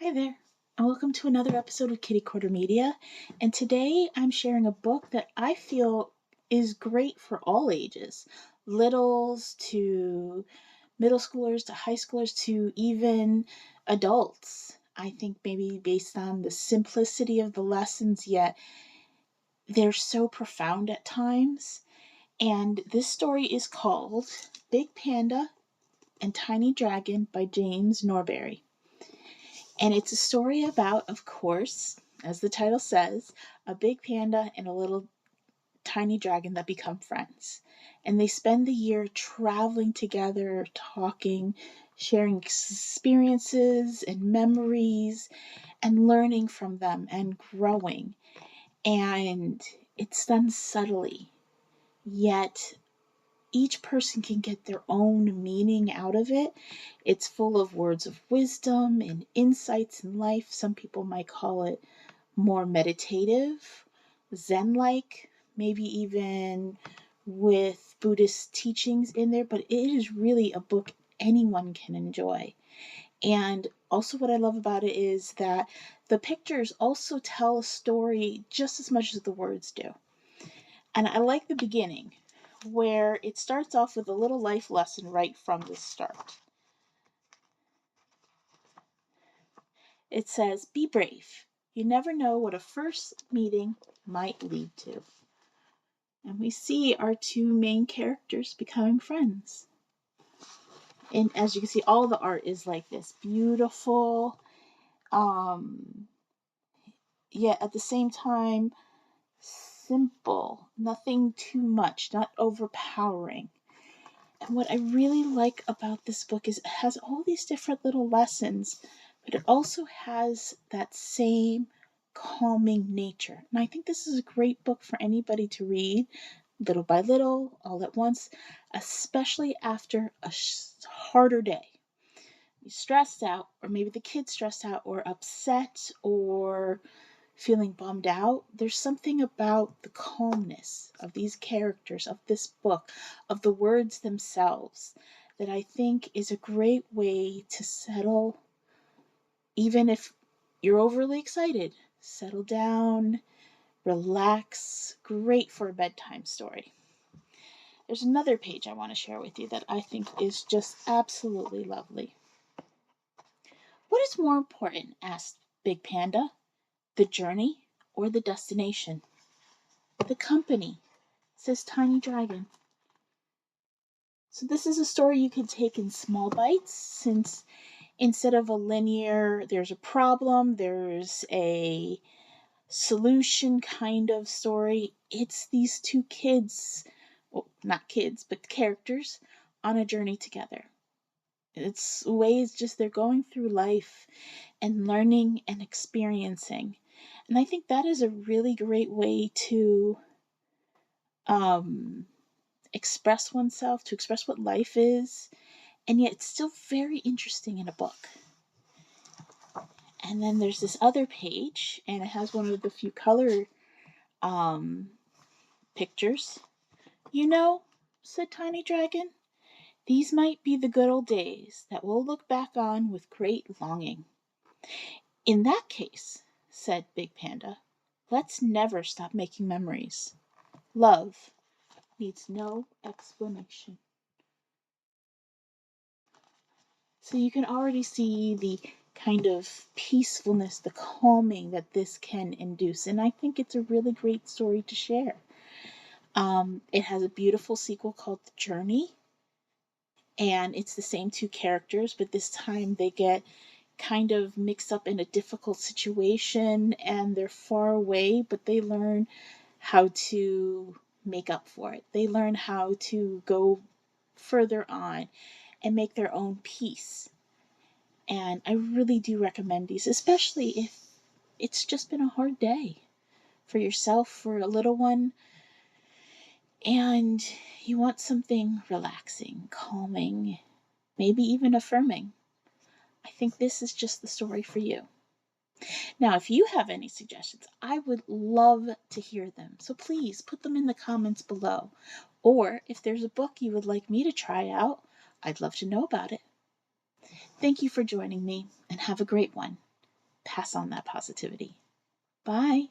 Hi there, and welcome to another episode of Kiddie Korner Media. And today I'm sharing a book that I feel is great for all ages, littles to middle schoolers to high schoolers to even adults. I think maybe based on the simplicity of the lessons, yet they're so profound at times. And this story is called Big Panda and Tiny Dragon by James Norbury. And it's a story about, of course, as the title says, a big panda and a little tiny dragon that become friends. And they spend the year traveling together, talking, sharing experiences and memories, and learning from them and growing. And it's done subtly, yet each person can get their own meaning out of it. It's full of words of wisdom and insights in life. Some people might call it more meditative, Zen like, maybe even with Buddhist teachings in there, but it is really a book anyone can enjoy. And also, what I love about it is that the pictures also tell a story just as much as the words do. And I like the beginning, where it starts off with a little life lesson right from the start. It says, "Be brave. You never know what a first meeting might lead to." And we see our two main characters becoming friends. And as you can see, all the art is like this beautiful, yet at the same time, simple, nothing too much, not overpowering. And what I really like about this book is it has all these different little lessons, but it also has that same calming nature. And I think this is a great book for anybody to read little by little, all at once, especially after a harder day. You're stressed out, or maybe the kid's stressed out, or upset, or feeling bummed out. There's something about the calmness of these characters, of this book, of the words themselves, that I think is a great way to settle, even if you're overly excited. Settle down, relax. Great for a bedtime story. There's another page I want to share with you that I think is just absolutely lovely. "What is more important?" asked Big Panda. "The journey or the destination?" "The company," says Tiny Dragon. So this is a story you can take in small bites, since instead of a linear, there's a problem, there's a solution kind of story, it's these two kids, well, not kids, but characters on a journey together. It's ways just they're going through life and learning and experiencing. And I think that is a really great way to express oneself, to express what life is, and yet it's still very interesting in a book. And then there's this other page, and it has one of the few color pictures. "You know," said Tiny Dragon, "these might be the good old days that we'll look back on with great longing." "In that case," said Big Panda, "let's never stop making memories. Love needs no explanation." So you can already see the kind of peacefulness, the calming that this can induce. And I think it's a really great story to share. It has a beautiful sequel called The Journey. And it's the same two characters, but this time they get kind of mixed up in a difficult situation and they're far away, but they learn how to make up for it. They learn how to go further on and make their own peace. And I really do recommend these, especially if it's just been a hard day for yourself, for a little one, and you want something relaxing, calming, maybe even affirming. I think this is just the story for you. Now, if you have any suggestions, I would love to hear them. So please put them in the comments below. Or if there's a book you would like me to try out, I'd love to know about it. Thank you for joining me, and have a great one. pass on that positivity. Bye.